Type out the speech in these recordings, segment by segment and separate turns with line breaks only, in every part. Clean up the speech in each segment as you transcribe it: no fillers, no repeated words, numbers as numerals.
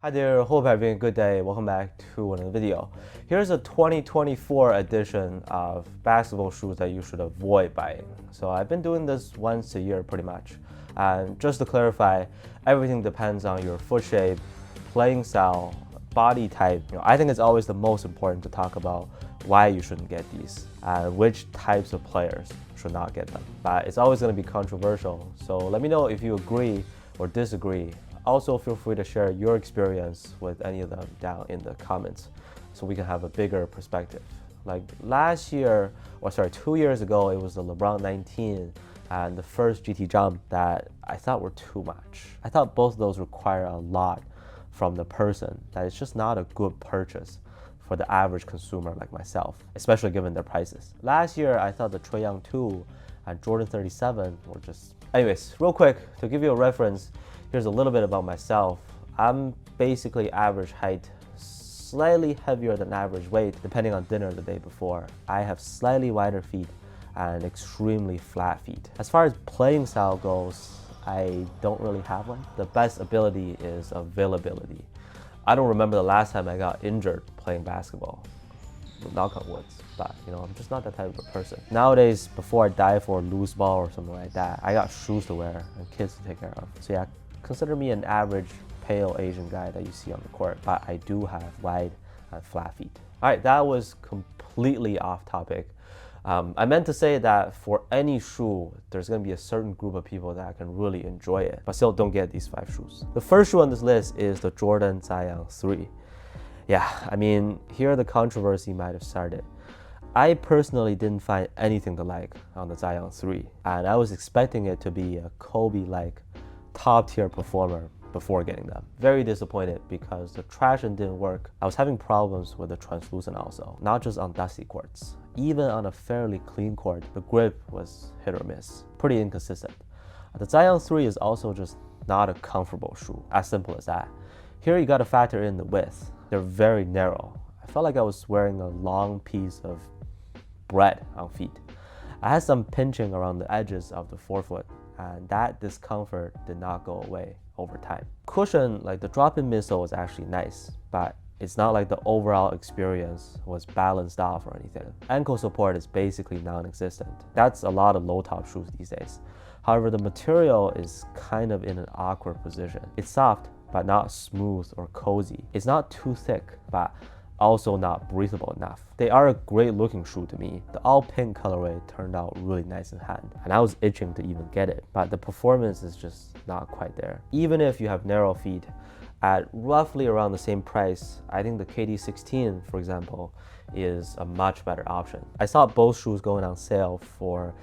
Hi there, hope you're having a good day. Welcome back to another video. Here's a 2024 edition of basketball shoes that you should avoid buying. So I've been doing this once a year pretty much. And just to clarify, everything depends on your foot shape, playing style, body type. I think it's always the most important to talk about why you shouldn't get these and which types of players should not get them. But it's always going to be controversial. So let me know if you agree or disagree. Also, feel free to share your experience with any of them down in the comments so we can have a bigger perspective. Like last year, 2 years ago, it was the LeBron 19 and the first GT Jump that I thought were too much. I thought both of those require a lot from the person, that it's just not a good purchase for the average consumer like myself, especially given their prices. Last year, I thought the Trae Young 2 and Jordan 37 were just... Anyways, real quick, to give you a reference, here's a little bit about myself. I'm basically average height, slightly heavier than average weight, depending on dinner the day before. I have slightly wider feet and extremely flat feet. As far as playing style goes, I don't really have one. The best ability is availability. I don't remember the last time I got injured playing basketball. Knock on wood, but I'm just not that type of a person. Nowadays, before I dive for a loose ball or something like that, I got shoes to wear and kids to take care of. So yeah, consider me an average pale Asian guy that you see on the court, but I do have wide and flat feet. All right, that was completely off topic. I meant to say that for any shoe, there's gonna be a certain group of people that can really enjoy it, but still don't get these 5 shoes. The first shoe on this list is the Jordan Zion 3. Yeah, I mean, here the controversy might have started. I personally didn't find anything to like on the Zion 3, and I was expecting it to be a Kobe-like top-tier performer before getting them. Very disappointed because the traction didn't work. I was having problems with the translucent outsole, not just on dusty courts. Even on a fairly clean court, the grip was hit or miss, pretty inconsistent. The Zion 3 is also just not a comfortable shoe, as simple as that. Here you gotta factor in the width. They're very narrow. I felt like I was wearing a long piece of bread on feet. I had some pinching around the edges of the forefoot, and that discomfort did not go away over time. Cushion, like the drop-in midsole, was actually nice, but it's not like the overall experience was balanced off or anything. Ankle support is basically non-existent. That's a lot of low-top shoes these days. However, the material is kind of in an awkward position. It's soft, but not smooth or cozy. It's not too thick, but also not breathable enough. They are a great looking shoe to me. The all pink colorway turned out really nice in hand, and I was itching to even get it, but the performance is just not quite there. Even if you have narrow feet, at roughly around the same price, I think the KD 16, for example, is a much better option. I saw both shoes going on sale for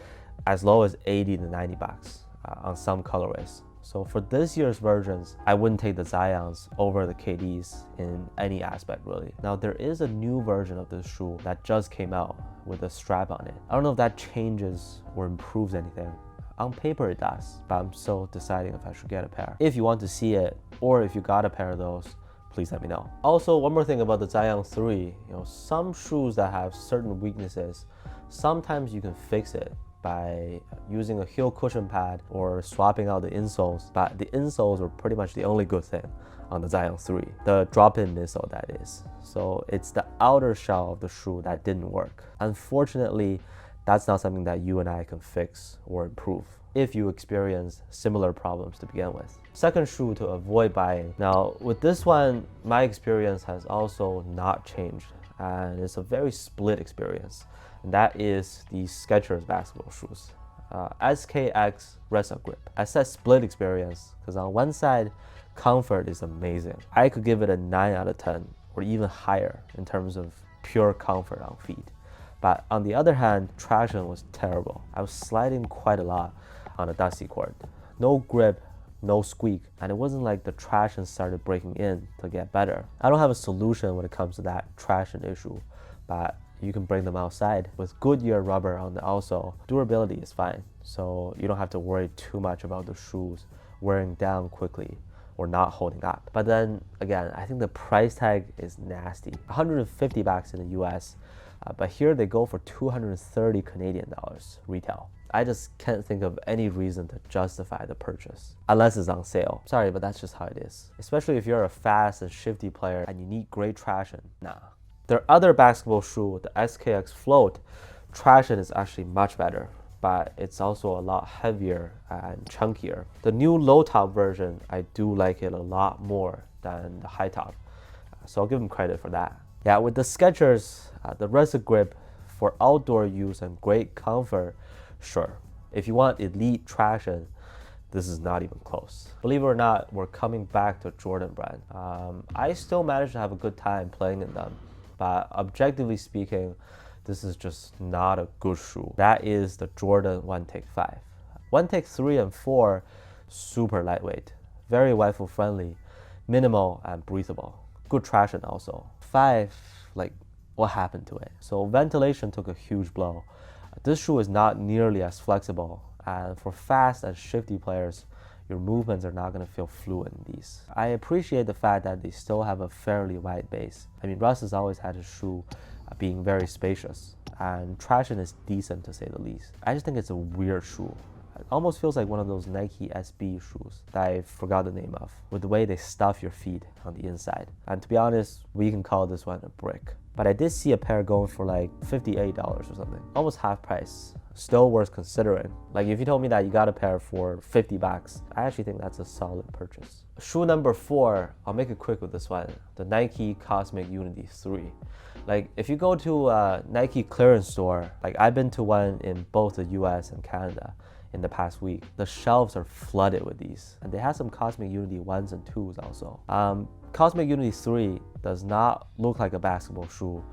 as low as 80 to 90 bucks on some colorways. So for this year's versions, I wouldn't take the Zions over the KDs in any aspect really. Now there is a new version of this shoe that just came out with a strap on it. I don't know if that changes or improves anything. On paper it does, but I'm still deciding if I should get a pair. If you want to see it, or if you got a pair of those, please let me know. Also, one more thing about the Zion 3, some shoes that have certain weaknesses, sometimes you can fix it by using a heel cushion pad or swapping out the insoles, but the insoles were pretty much the only good thing on the Zion 3, the drop-in midsole that is. So it's the outer shell of the shoe that didn't work. Unfortunately, that's not something that you and I can fix or improve if you experience similar problems to begin with. Second shoe to avoid buying. Now with this one, my experience has also not changed, and it's a very split experience. And that is the Skechers basketball shoes, SKX Resagrip. I said split experience because on one side, comfort is amazing. I could give it a 9 out of 10 or even higher in terms of pure comfort on feet. But on the other hand, traction was terrible. I was sliding quite a lot on a dusty court. No grip, no squeak, and it wasn't like the traction started breaking in to get better. I don't have a solution when it comes to that traction issue, but you can bring them outside. With Goodyear rubber on the outsole, durability is fine, so you don't have to worry too much about the shoes wearing down quickly or not holding up. But then again, I think the price tag is nasty. 150 bucks in the US, but here they go for 230 Canadian dollars retail. I just can't think of any reason to justify the purchase, unless it's on sale. Sorry, but that's just how it is. Especially if you're a fast and shifty player and you need great traction, nah. Their other basketball shoe, the SKX Float, traction is actually much better, but it's also a lot heavier and chunkier. The new low top version, I do like it a lot more than the high top, so I'll give them credit for that. Yeah, with the Skechers, the Resagrip for outdoor use and great comfort, sure. If you want elite traction, this is not even close. Believe it or not, we're coming back to Jordan brand. I still managed to have a good time playing in them, but objectively speaking, this is just not a good shoe. That is the Jordan 1 Take 5. 1 Take 3 and 4, super lightweight, very waifu friendly, minimal and breathable. Good traction also. 5, like, what happened to it? So ventilation took a huge blow. This shoe is not nearly as flexible, and for fast and shifty players, your movements are not going to feel fluid in these. I appreciate the fact that they still have a fairly wide base. I mean, Russ has always had his shoe being very spacious, and traction is decent to say the least. I just think it's a weird shoe. It almost feels like one of those Nike SB shoes that I forgot the name of, with the way they stuff your feet on the inside. And to be honest, we can call this one a brick. But I did see a pair going for like $58 or something, almost half price. Still worth considering. Like if you told me that you got a pair for 50 bucks, I actually think that's a solid purchase. Shoe number 4, I'll make it quick with this one, the Nike Cosmic Unity 3. Like if you go to a Nike clearance store, like I've been to one in both the US and Canada in the past week, the shelves are flooded with these. And they have some Cosmic Unity 1s and 2s also. Cosmic Unity 3 does not look like a basketball shoe,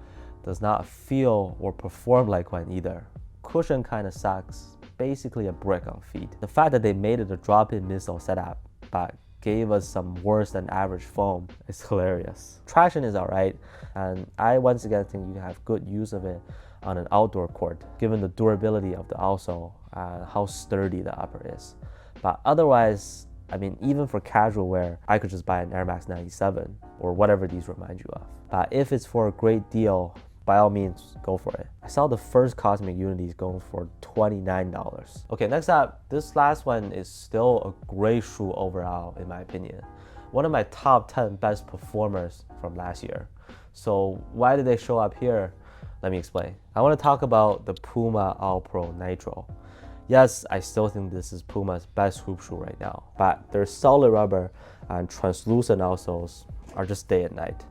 does not feel or perform like one either. Cushion kind of sucks, basically a brick on feet. The fact that they made it a drop-in midsole setup, but gave us some worse than average foam is hilarious. Traction is alright, and I once again think you can have good use of it on an outdoor court, given the durability of the outsole and how sturdy the upper is. But otherwise, I mean, even for casual wear, I could just buy an Air Max 97 or whatever these remind you of. But if it's for a great deal, by all means, go for it. I saw the first Cosmic Unities going for $29. Okay, next up, this last one is still a great shoe overall, in my opinion. One of my top 10 best performers from last year. So why did they show up here? Let me explain. I want to talk about the Puma All Pro Nitro. Yes, I still think this is Puma's best hoop shoe right now, but their solid rubber and translucent outsoles are just day and night.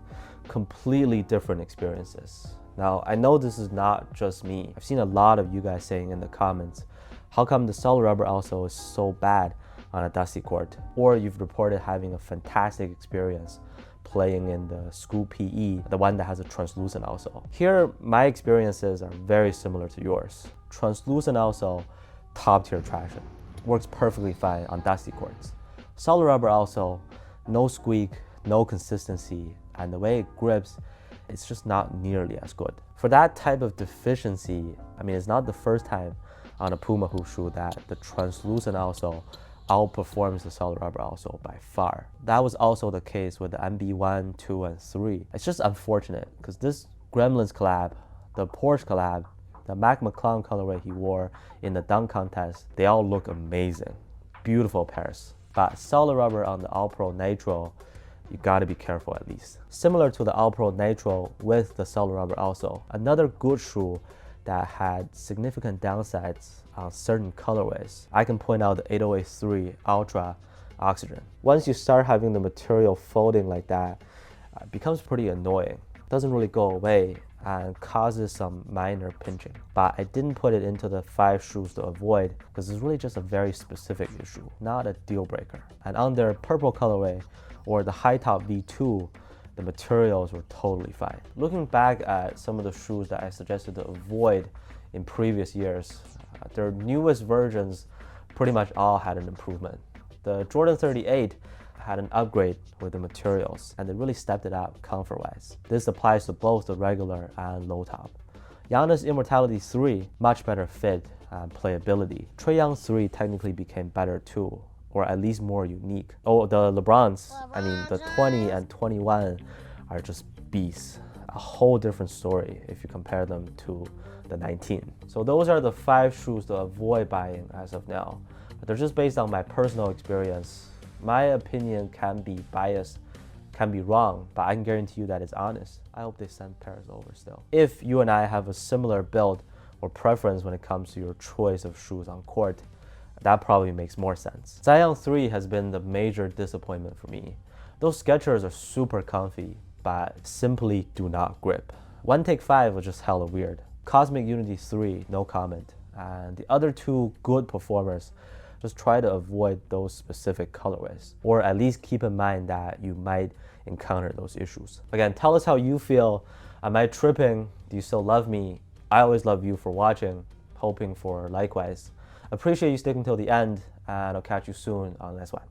Completely different experiences. Now, I know this is not just me. I've seen a lot of you guys saying in the comments, how come the solid rubber outsole is so bad on a dusty court? Or you've reported having a fantastic experience playing in the school PE, the one that has a translucent outsole. Here, my experiences are very similar to yours. Translucent outsole, top tier traction. Works perfectly fine on dusty courts. Solid rubber outsole, no squeak, no consistency, and the way it grips, it's just not nearly as good. For that type of deficiency, I mean, it's not the first time on a Puma hoop shoe that the translucent outsole outperforms the solid rubber outsole by far. That was also the case with the MB1, 2, and 3. It's just unfortunate because this Gremlins collab, the Porsche collab, the Mac McClung colorway he wore in the dunk contest, they all look amazing. Beautiful pairs. But solid rubber on the All Pro Nitro, you gotta be careful at least. Similar to the All Pro Nitro with the solid rubber also, another good shoe that had significant downsides on certain colorways. I can point out the 808-3 Ultra Oxygen. Once you start having the material folding like that, it becomes pretty annoying. It doesn't really go away and causes some minor pinching. But I didn't put it into the 5 shoes to avoid because it's really just a very specific issue, not a deal breaker. And on their purple colorway, or the high top V2, the materials were totally fine. Looking back at some of the shoes that I suggested to avoid in previous years, their newest versions pretty much all had an improvement. The Jordan 38 had an upgrade with the materials, and they really stepped it up comfort-wise. This applies to both the regular and low top. Giannis Immortality 3, much better fit and playability. Trae Young 3 technically became better too, or at least more unique. Oh, the LeBrons, I mean, the 20 and 21 are just beasts. a whole different story if you compare them to the 19. So those are the 5 shoes to avoid buying as of now. They're just based on my personal experience. My opinion can be biased, can be wrong, but I can guarantee you that it's honest. I hope they send pairs over still. If you and I have a similar build or preference when it comes to your choice of shoes on court, that probably makes more sense. Zion 3 has been the major disappointment for me. Those Skechers are super comfy, but simply do not grip. One Take 5 was just hella weird. Cosmic Unity 3, no comment. And the other 2 good performers, just try to avoid those specific colorways, or at least keep in mind that you might encounter those issues. Again, tell us how you feel. Am I tripping? Do you still love me? I always love you for watching, hoping for likewise. Appreciate you sticking till the end, and I'll catch you soon on the next one.